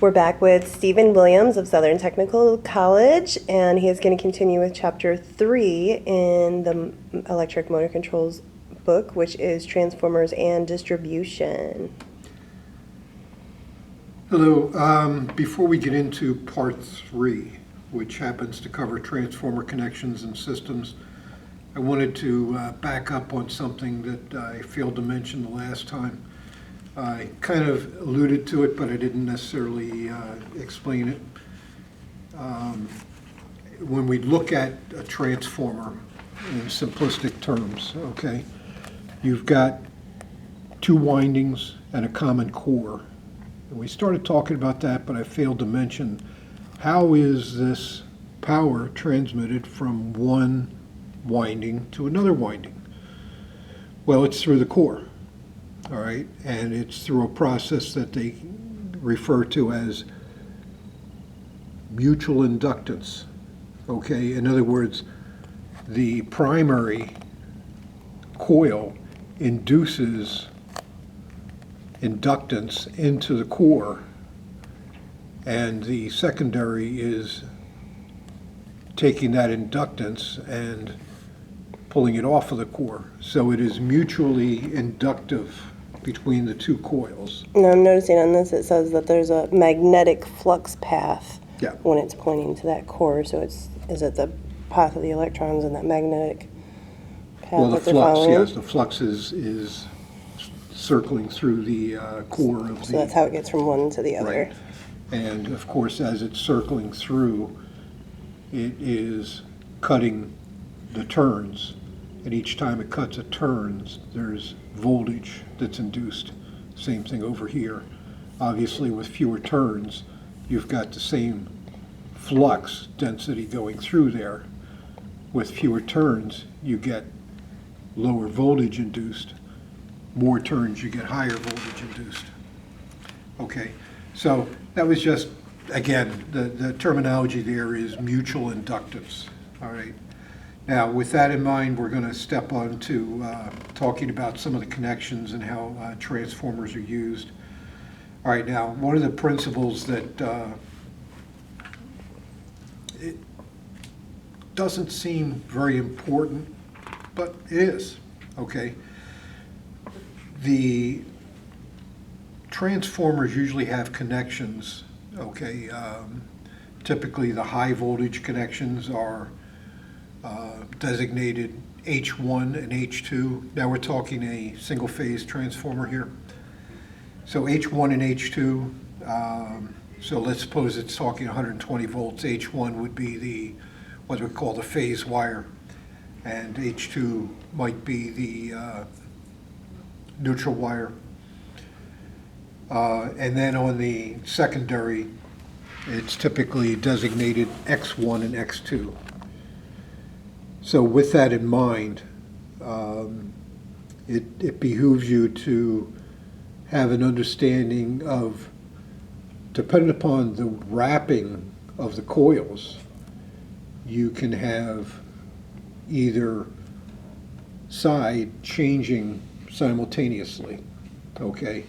We're back with Stephen Williams of Southern Technical College, and he is going to continue with Chapter 3 in the Electric Motor Controls book, which is Transformers and Distribution. Hello. Before we get into Part 3, which happens to cover transformer connections and systems, I wanted to back up on something that I failed to mention the last time. I kind of alluded to it, but I didn't necessarily explain it. When we look at a transformer in simplistic terms, okay, you've got two windings and a common core. And we started talking about that, but I failed to mention how is this power transmitted from one winding to another winding? Well, it's through the core. All right, and it's through a process that they refer to as mutual inductance. Okay, in other words, the primary coil induces inductance into the core, and the secondary is taking that inductance and pulling it off of the core. So it is mutually inductive between the two coils. Now I'm noticing on this it says that there's a magnetic flux path when it's pointing to that core. So is it the path of the electrons in that magnetic path? Well, the that they're flux, following? yes, the flux is circling through the core of the... So that's how it gets from one to the other. Right. And of course, as it's circling through, it is cutting the turns. And each time it cuts a turns, there's voltage that's induced. Same thing over here. Obviously, with fewer turns, you've got the same flux density going through there. With fewer turns, you get lower voltage induced. More turns, you get higher voltage induced. Okay, so that was just, again, the terminology there is mutual inductance. All right. Now, with that in mind, we're going to step on to talking about some of the connections and how transformers are used. All right, now, one of the principles that it doesn't seem very important, but it is, okay? The transformers usually have connections, okay? Typically, the high voltage connections are designated H1 and H2. Now we're talking a single phase transformer here. So H1 and H2, so let's suppose it's talking 120 volts. H1 would be the, what we call the phase wire, and H2 might be the neutral wire. And then on the secondary, it's typically designated X1 and X2. So with that in mind, it behooves you to have an understanding of, depending upon the wrapping of the coils, you can have either side changing simultaneously, okay?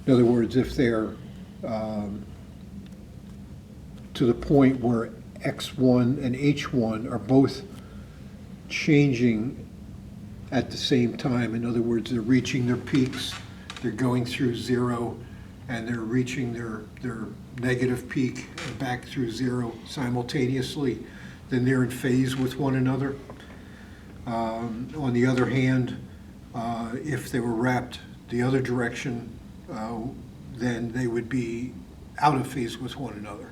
In other words, if they're to the point where X1 and H1 are both changing at the same time. In other words, they're reaching their peaks, they're going through zero, and they're reaching their negative peak and back through zero simultaneously, then they're in phase with one another. On the other hand, if they were wrapped the other direction, then they would be out of phase with one another.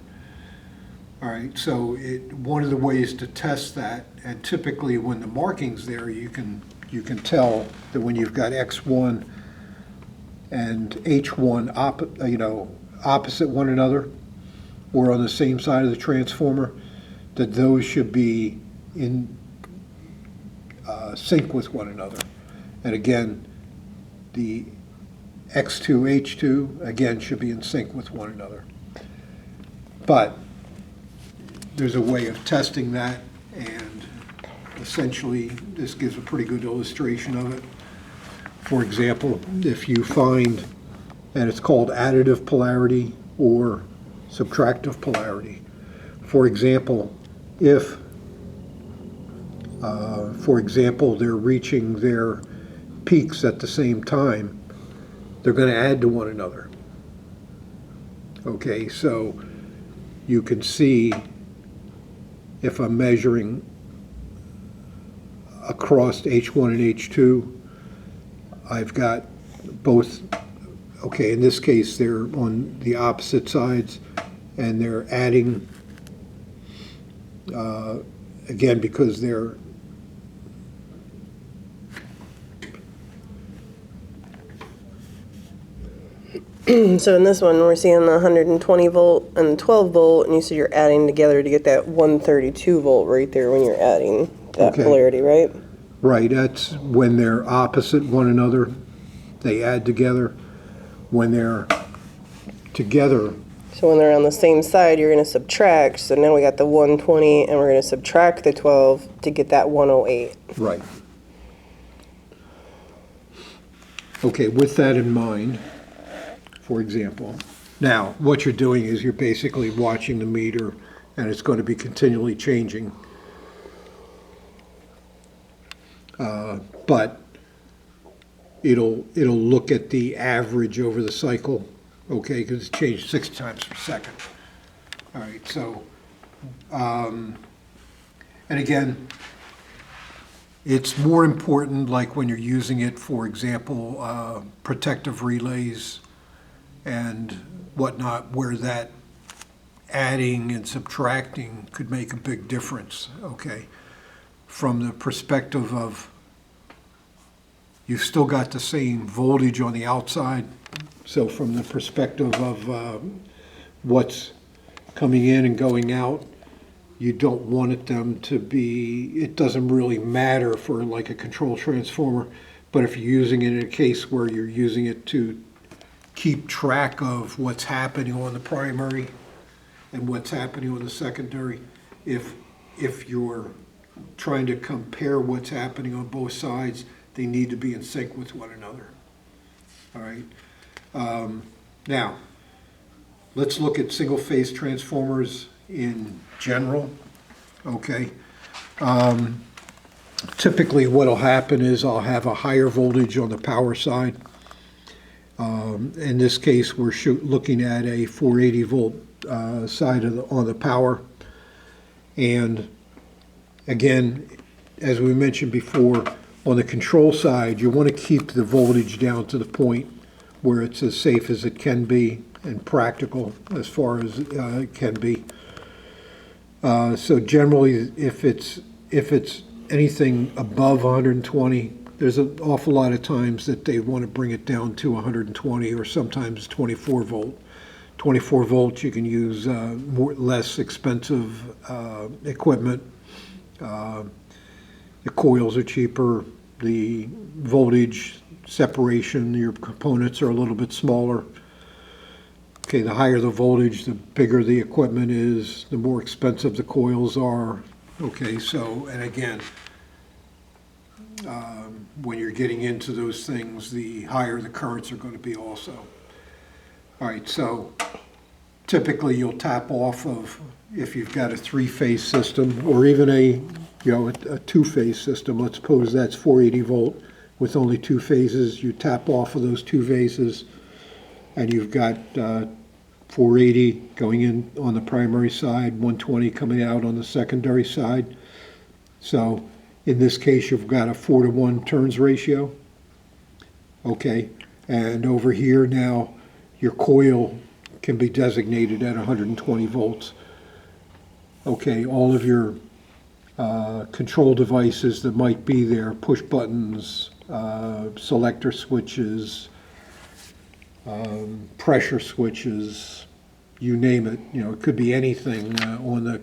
All right, so one of the ways to test that, and typically when the marking's there, you can tell that when you've got X1 and H1 opposite one another, or on the same side of the transformer, that those should be in sync with one another. And again, the X2, H2, again, should be in sync with one another. But there's a way of testing that, and essentially this gives a pretty good illustration of it. For example, if you find, and it's called additive polarity or subtractive polarity. For example, if, they're reaching their peaks at the same time, they're going to add to one another. Okay, so you can see if I'm measuring across H1 and H2, I've got both, okay, in this case they're on the opposite sides and they're adding, again, because they're So in this one, we're seeing the 120 volt and 12 volt, and you said you're adding together to get that 132 volt right there when you're adding that Okay. polarity, right? right, that's when they're opposite one another, they add together. When they're together, So when they're on the same side, you're going to subtract. So now we got the 120, and we're going to subtract the 12 to get that 108. right. Okay, with that in mind, for example, now what you're doing is you're basically watching the meter and it's going to be continually changing. But it'll look at the average over the cycle, okay, because it's changed 6 times per second. All right, so, and again, it's more important, like when you're using it, for example, protective relays and whatnot, where that adding and subtracting could make a big difference, okay? From the perspective of, you've still got the same voltage on the outside, so from the perspective of what's coming in and going out, you don't want them to be, it doesn't really matter for like a control transformer, but if you're using it in a case where you're using it to keep track of what's happening on the primary and what's happening on the secondary, if you're trying to compare what's happening on both sides, they need to be in sync with one another. All right. Now, let's look at single-phase transformers in general. Okay. Typically, what'll happen is I'll have a higher voltage on the power side. In this case, we're looking at a 480 volt side on the power. And again, as we mentioned before, on the control side, you want to keep the voltage down to the point where it's as safe as it can be and practical as far as it can be. So generally, if it's anything above 120, there's an awful lot of times that they want to bring it down to 120 or sometimes 24 volt. 24 volts, you can use less expensive equipment. The coils are cheaper. The voltage separation, your components are a little bit smaller. Okay, the higher the voltage, the bigger the equipment is, the more expensive the coils are. Okay, so, and again, when you're getting into those things, the higher the currents are going to be also. All right, so typically you'll tap off of, if you've got a 3-phase system or even a 2-phase system, let's suppose that's 480 volt with only 2 phases, you tap off of those 2 phases and you've got 480 going in on the primary side, 120 coming out on the secondary side. So in this case, you've got a 4-to-1 turns ratio. Okay, and over here now, your coil can be designated at 120 volts. Okay, all of your control devices that might be there, push buttons, selector switches, pressure switches, you name it. You know, it could be anything on the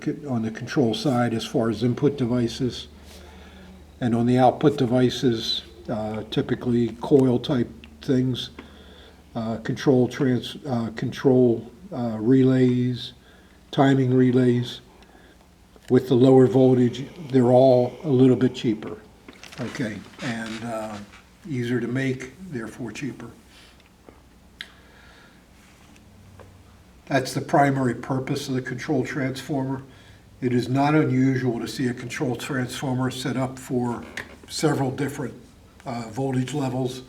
control side as far as input devices. And on the output devices, typically coil type things, control relays, timing relays. With the lower voltage, they're all a little bit cheaper, okay, and easier to make, therefore cheaper. That's the primary purpose of the control transformer. It is not unusual to see a control transformer set up for several different voltage levels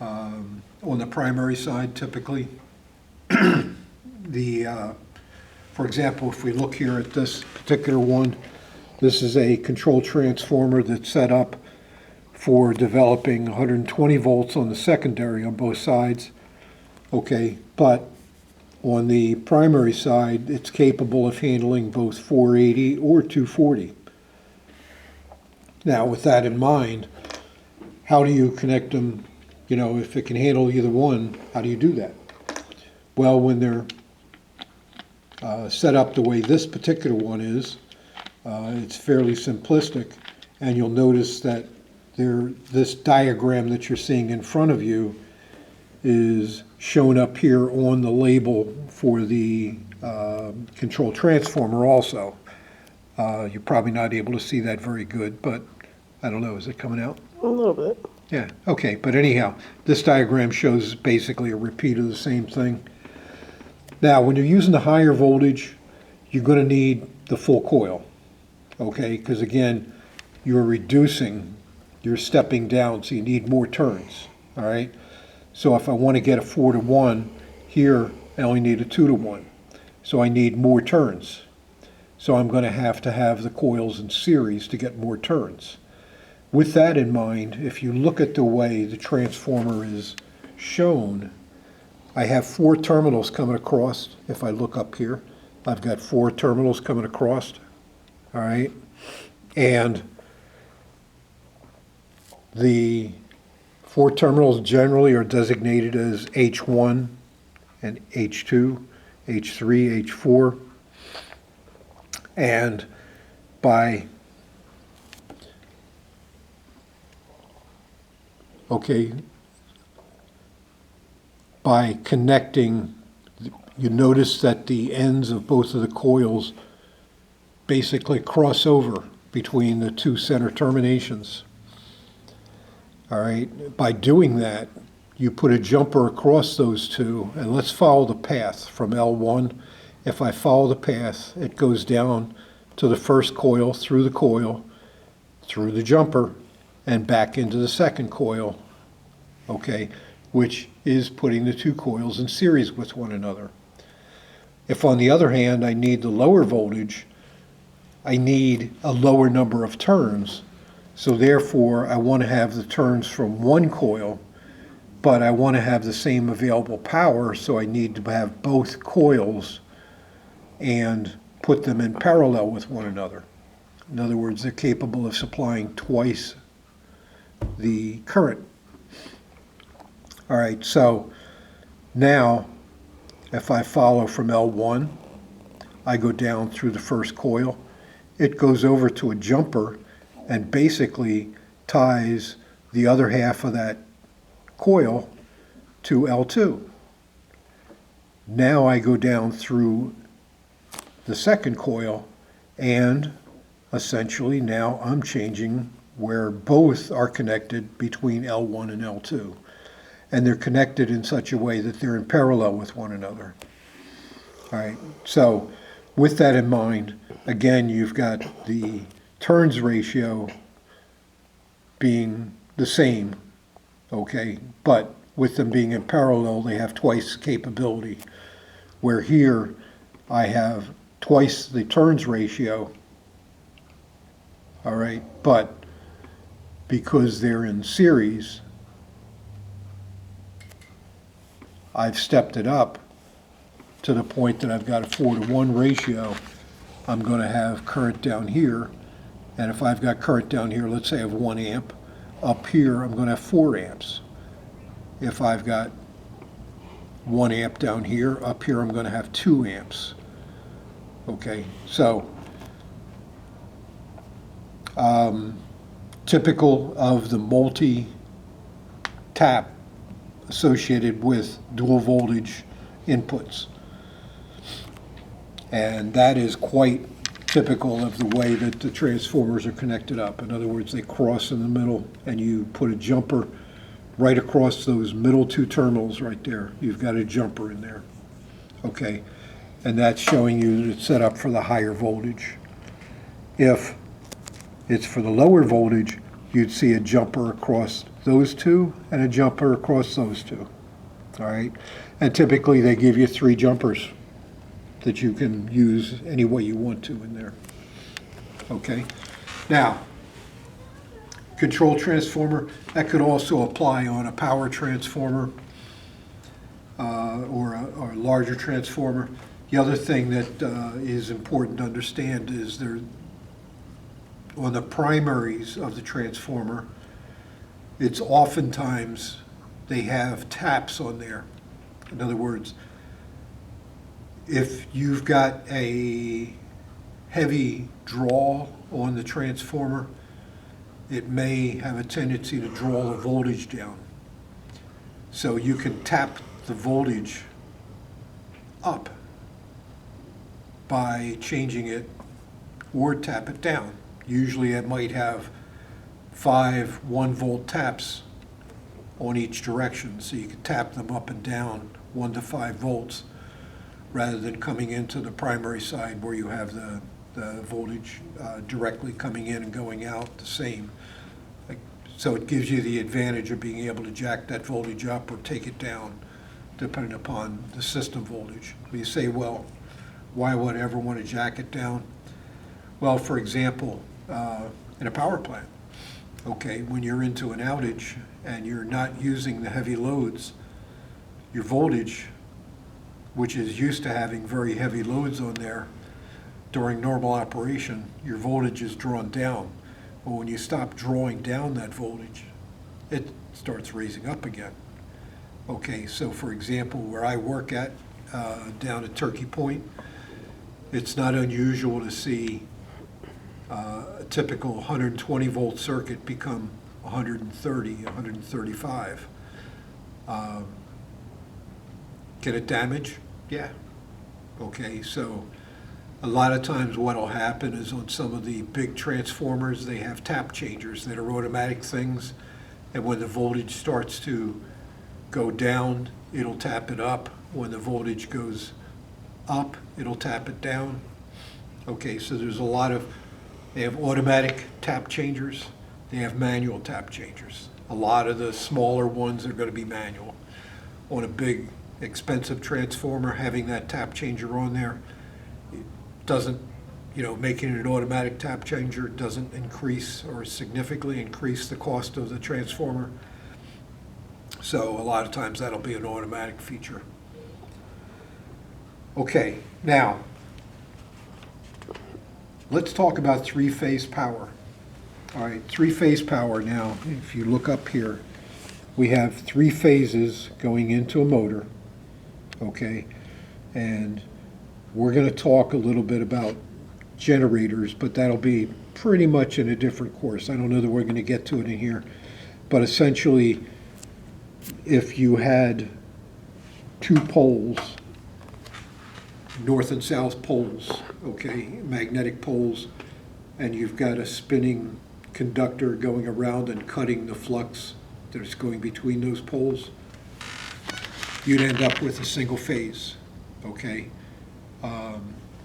on the primary side typically. For example, if we look here at this particular one, this is a control transformer that's set up for developing 120 volts on the secondary on both sides. Okay, but on the primary side, it's capable of handling both 480 or 240. Now, with that in mind, how do you connect them? You know, if it can handle either one, how do you do that? Well, when they're set up the way this particular one is, it's fairly simplistic, and you'll notice that this diagram that you're seeing in front of you is shown up here on the label for the control transformer also. You're probably not able to see that very good, but I don't know, is it coming out? A little bit. Yeah, okay, but anyhow, this diagram shows basically a repeat of the same thing. Now, when you're using the higher voltage, you're going to need the full coil, okay? Because again, you're stepping down, so you need more turns, all right? So if I want to get a 4-to-1, here I only need a 2-to-1. So I need more turns. So I'm going to have the coils in series to get more turns. With that in mind, if you look at the way the transformer is shown, I have 4 terminals coming across. If I look up here, I've got 4 terminals coming across, all right? And the 4 terminals generally are designated as H1 and H2, H3, H4. And by connecting, you notice that the ends of both of the coils basically cross over between the 2 center terminations. All right, by doing that, you put a jumper across those 2, and let's follow the path from L1. If I follow the path, it goes down to the first coil, through the jumper, and back into the second coil, okay, which is putting the 2 coils in series with one another. If, on the other hand, I need the lower voltage, I need a lower number of turns, so therefore I want to have the turns from one coil, but I want to have the same available power, so I need to have both coils and put them in parallel with one another. In other words, they're capable of supplying twice the current. All right, so now if I follow from L1, I go down through the first coil. It goes over to a jumper and basically ties the other half of that coil to L2. Now I go down through the second coil, and essentially now I'm changing where both are connected between L1 and L2. And they're connected in such a way that they're in parallel with one another. All right, so with that in mind, again, you've got the turns ratio being the same, okay, but with them being in parallel, they have twice capability, where here I have twice the turns ratio, all right, but because they're in series, I've stepped it up to the point that I've got a 4-to-1 ratio. I'm going to have current down here, and if I've got current down here, let's say I have 1 amp, up here I'm going to have 4 amps. If I've got 1 amp down here, up here I'm going to have 2 amps. Okay, so typical of the multi-tap associated with dual voltage inputs. And that is quite typical of the way that the transformers are connected up. In other words, they cross in the middle, and you put a jumper right across those middle 2 terminals right there. You've got a jumper in there. okay? And that's showing you that it's set up for the higher voltage. If it's for the lower voltage, you'd see a jumper across those two and a jumper across those two, all right? And typically they give you 3 jumpers that you can use any way you want to in there, okay? Now, control transformer, that could also apply on a power transformer or a larger transformer. The other thing that is important to understand is there, on the primaries of the transformer, it's oftentimes they have taps on there. In other words, if you've got a heavy draw on the transformer, it may have a tendency to draw the voltage down. So you can tap the voltage up by changing it or tap it down. Usually it might have 5 1-volt taps on each direction, so you can tap them up and down 1 to 5 volts rather than coming into the primary side where you have the voltage directly coming in and going out the same. So it gives you the advantage of being able to jack that voltage up or take it down depending upon the system voltage. You say, well, why would I ever want to jack it down? Well, for example, in a power plant, okay, when you're into an outage and you're not using the heavy loads, your voltage, which is used to having very heavy loads on there, during normal operation, your voltage is drawn down. But when you stop drawing down that voltage, it starts raising up again. Okay, so for example, where I work at, down at Turkey Point, it's not unusual to see a typical 120 volt circuit become 130, 135. Can it damage? Yeah. Okay, so a lot of times what'll happen is on some of the big transformers, they have tap changers that are automatic things, and when the voltage starts to go down, it'll tap it up. When the voltage goes up, it'll tap it down. Okay, so there's a lot of, they have automatic tap changers, they have manual tap changers. A lot of the smaller ones are going to be manual. On a big, expensive transformer, having that tap changer on there, it doesn't, making it an automatic tap changer doesn't increase or significantly increase the cost of the transformer. So a lot of times that'll be an automatic feature. Okay, now, let's talk about 3-phase power. All right, 3-phase power now, if you look up here, we have 3 phases going into a motor, okay? And we're going to talk a little bit about generators, but that'll be pretty much in a different course. I don't know that we're going to get to it in here, but essentially, if you had 2 poles, north and south poles, okay, magnetic poles, and you've got a spinning conductor going around and cutting the flux that's going between those poles, you'd end up with a single phase, okay,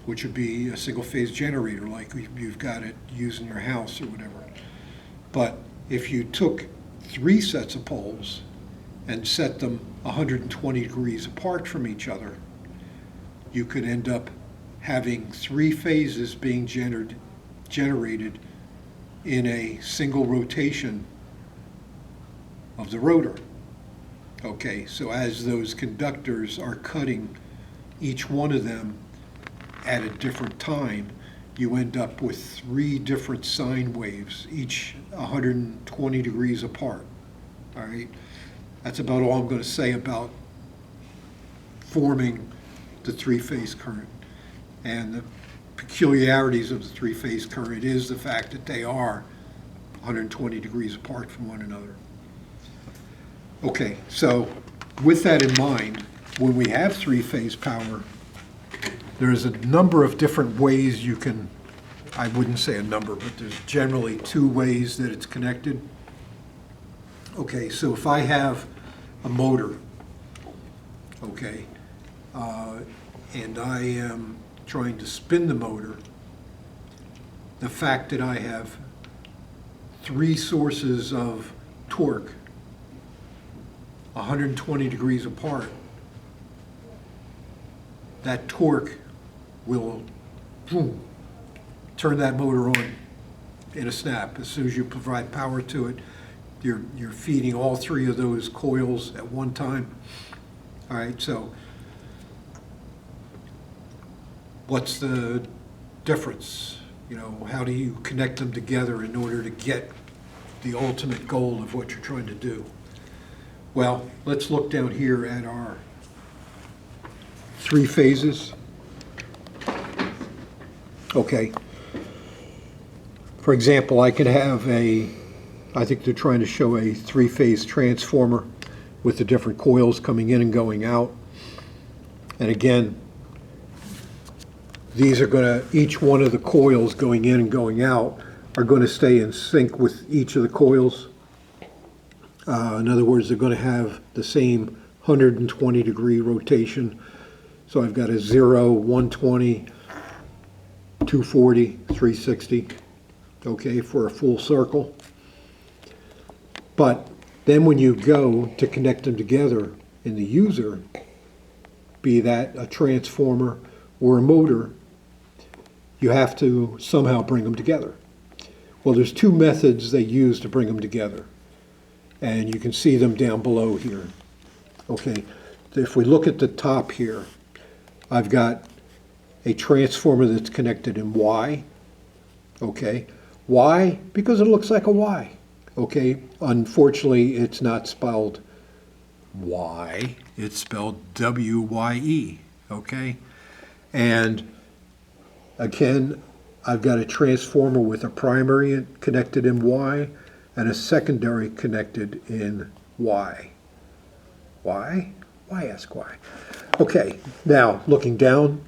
which would be a single phase generator like you've got it used in your house or whatever. But if you took 3 sets of poles and set them 120 degrees apart from each other, you could end up having 3 phases being generated in a single rotation of the rotor. Okay, so as those conductors are cutting each one of them at a different time, you end up with 3 different sine waves, each 120 degrees apart. All right, that's about all I'm going to say about forming the 3-phase current. And the peculiarities of the 3-phase current is the fact that they are 120 degrees apart from one another. Okay, so with that in mind, when we have 3-phase power, there's a number of different ways you can, I wouldn't say a number, but there's generally 2 ways that it's connected. Okay, so if I have a motor, okay, and I am trying to spin the motor, the fact that I have three sources of torque 120 degrees apart, that torque will boom, turn that motor on in a snap. As soon as you provide power to it, you're feeding all three of those coils at one time. All right, so what's the difference? You know, how do you connect them together in order to get the ultimate goal of what you're trying to do? Well, let's look down here at our three phases. Okay. For example, I could have I think they're trying to show a three-phase transformer with the different coils coming in and going out. And again, these are going to, each one of the coils going in and going out are going to stay in sync with each of the coils. In other words, they're going to have the same 120 degree rotation. So I've got a 0, 120, 240, 360, okay, for a full circle. But then when you go to connect them together in the user, be that a transformer or a motor, you have to somehow bring them together. Well, there's two methods they use to bring them together, and you can see them down below here. Okay, if we look at the top here, I've got a transformer that's connected in Y. Okay, why? Because it looks like a Y. Okay, unfortunately, it's not spelled Y, it's spelled W-Y-E, okay? And again, I've got a transformer with a primary connected in Y and a secondary connected in Y. Why? Why ask why? Okay, now looking down,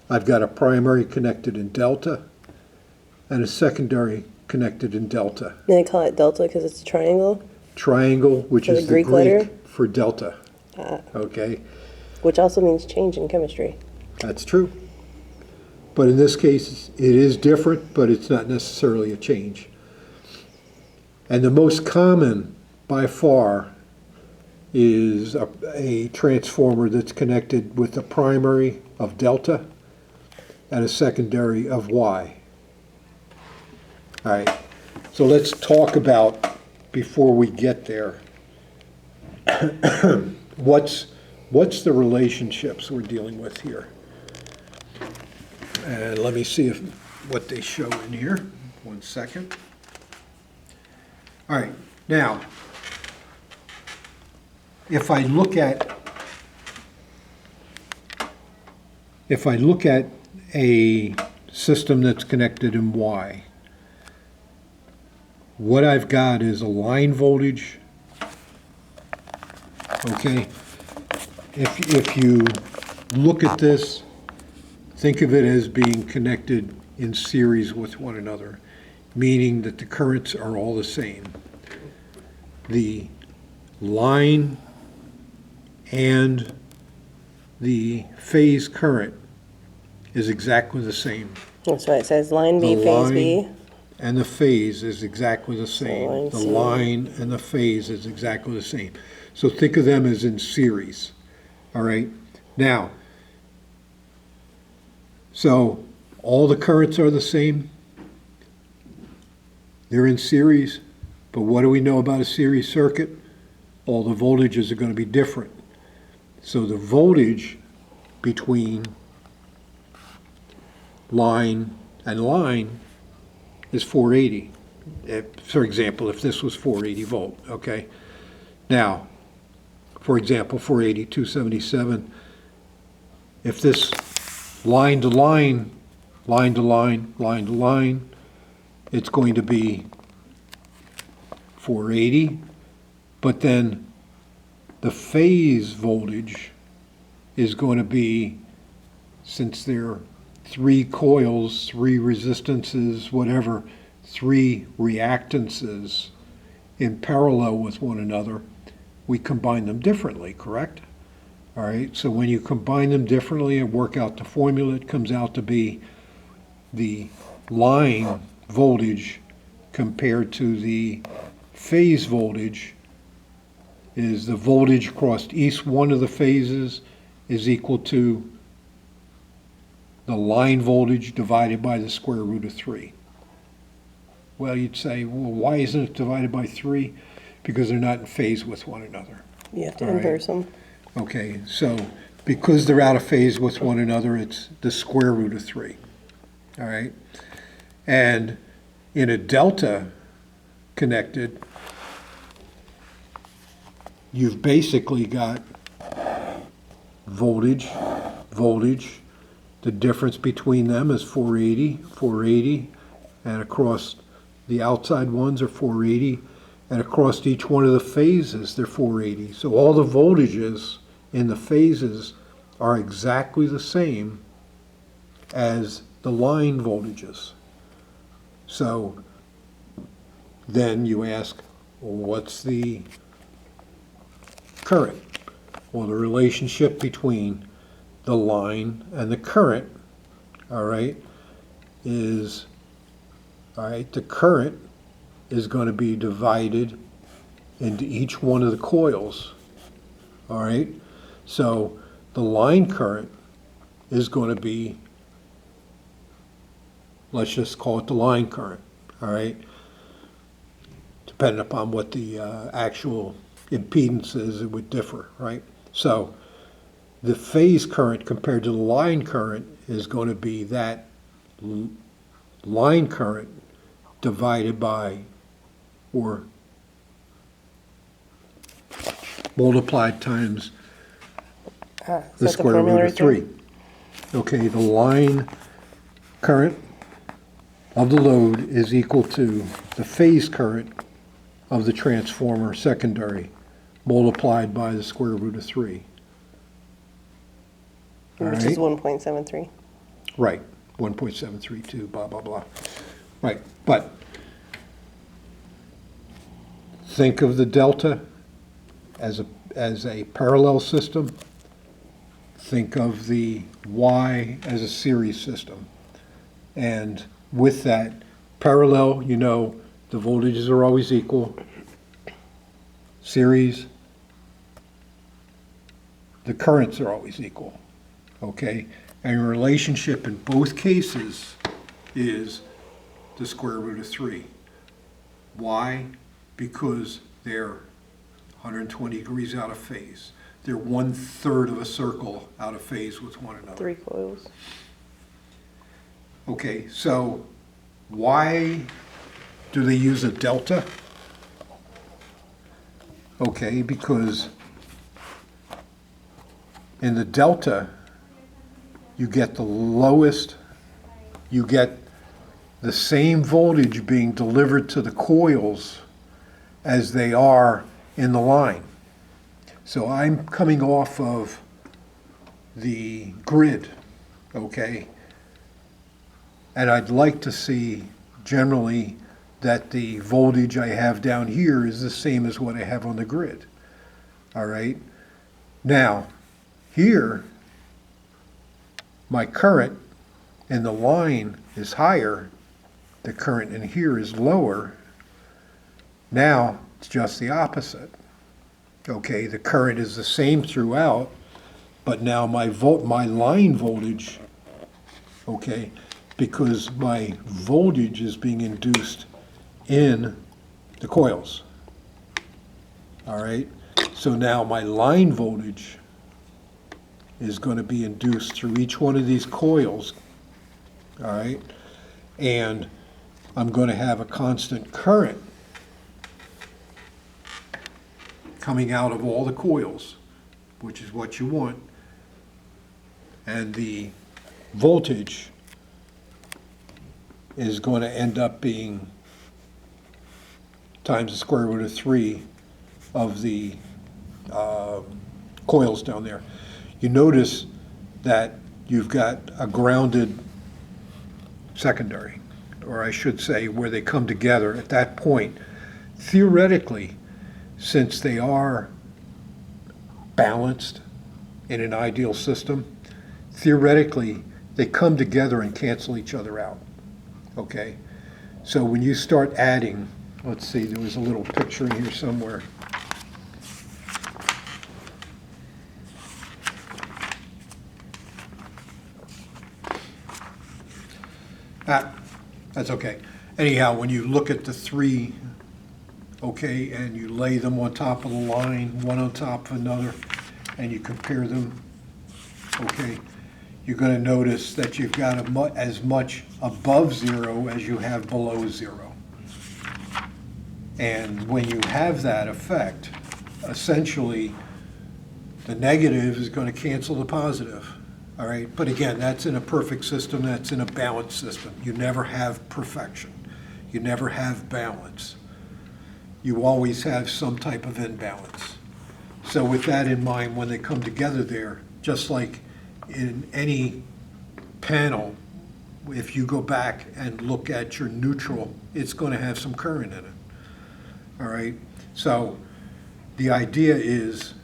I've got a primary connected in delta and a secondary connected in delta. And they call it delta because it's a triangle? Triangle, which is the Greek letter? for delta. Okay, Which also means change in chemistry. that's true. But in this case, it is different, but it's not necessarily a change. And the most common, by far, is a transformer that's connected with a primary of delta and a secondary of Y. All right, so let's talk about, before we get there, what's the relationships we're dealing with here? And let me see what they show in here. 1 second. All right, now, if I look at a system that's connected in Y, what I've got is a line voltage. Okay, if you look at this, think of it as being connected in series with one another, meaning that the currents are all the same. The line and the phase current is exactly the same. That's why it says line B, phase B. And the phase is exactly the same. The line and the phase is exactly the same. So think of them as in series. All right. Now, so all the currents are the same. They're in series. But what do we know about a series circuit? All the voltages are going to be different. So the voltage between line and line is 480. For example, if this was 480 volt, okay? Now, for example, 480, 277, if this line to line, line to line, line to line, it's going to be 480, but then the phase voltage is going to be, since they're 3 coils, 3 resistances, whatever, 3 reactances in parallel with one another, we combine them differently, correct? All right, so when you combine them differently and work out the formula, it comes out to be the line voltage compared to the phase voltage is the voltage across each one of the phases is equal to the line voltage divided by the square root of 3. Well, you'd say, well, why isn't it divided by 3? Because they're not in phase with one another. You have to All right. inverse them. Okay, so because they're out of phase with one another, it's the square root of 3. All right? And in a delta connected, you've basically got voltage, voltage. The difference between them is 480, 480, and across the outside ones are 480, and across each one of the phases they're 480. So all the voltages in the phases are exactly the same as the line voltages. So then you ask, well, what's the current? Well, the relationship between the line and the current, all right, is, all right, the current is going to be divided into each one of the coils, all right? So the line current is going to be, let's just call it the line current, all right? Depending upon what the actual impedance is, it would differ, right? So the phase current compared to the line current is going to be that line current divided by, or multiplied times the square root of 3. Okay, the line current of the load is equal to the phase current of the transformer secondary multiplied by the square root of 3. Which is 1.73. Right, 1.732, blah, blah, blah. Right, but think of the delta as a parallel system. Think of the Y as a series system. And with that parallel, you know, the voltages are always equal. Series, the currents are always equal. Okay? And your relationship in both cases is the square root of 3. Why? Because they're 120 degrees out of phase. They're 1/3 of a circle out of phase with one another. 3 coils. Okay, so why do they use a delta? Okay, because in the delta, you get the lowest, you get the same voltage being delivered to the coils as they are in the line. So I'm coming off of the grid, okay? And I'd like to see generally that the voltage I have down here is the same as what I have on the grid, all right? Now, here, my current in the line is higher, the current in here is lower. Now, it's just the opposite. Okay, the current is the same throughout, but now my line voltage, okay, because my voltage is being induced in the coils. All right, so now my line voltage is going to be induced through each one of these coils, all right, and I'm going to have a constant current coming out of all the coils, which is what you want, and the voltage is going to end up being times the square root of 3 of the coils down there. You notice that you've got a grounded secondary, or I should say where they come together at that point. Theoretically, since they are balanced in an ideal system, theoretically, they come together and cancel each other out, okay? So when you start adding, let's see, there was a little picture in here somewhere. That's okay. Anyhow, when you look at the three, okay, and you lay them on top of the line, one on top of another, and you compare them, okay, you're going to notice that you've got as much above zero as you have below zero. And when you have that effect, essentially, the negative is going to cancel the positive. All right, but again, that's in a perfect system, that's in a balanced system. You never have perfection. You never have balance. You always have some type of imbalance. So with that in mind, when they come together there, just like in any panel, if you go back and look at your neutral, it's going to have some current in it. All right, so the idea is,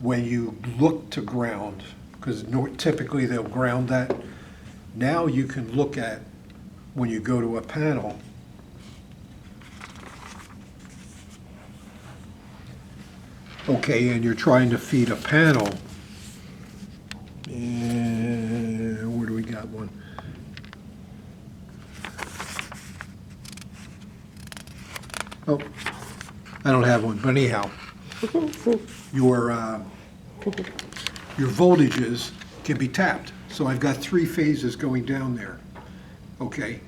when you look to ground, because typically they'll ground that, now you can look at, when you go to a panel, okay, and you're trying to feed a panel, and where do we got one? Oh, I don't have one, but anyhow, your voltages can be tapped. So I've got 3 phases going down there, okay?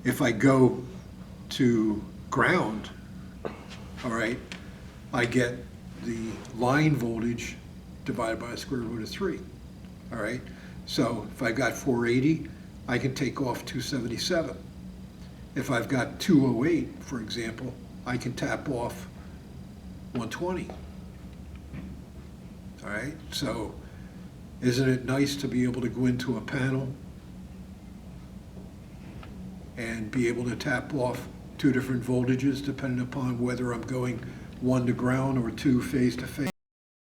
If I go to ground, all right, I get the line voltage divided by the square root of 3, all right? So if I've got 480, I can take off 277. If I've got 208, for example, I can tap off 120. All right, so isn't it nice to be able to go into a panel and be able to tap off 2 different voltages depending upon whether I'm going 1 to ground or 2 phase to phase?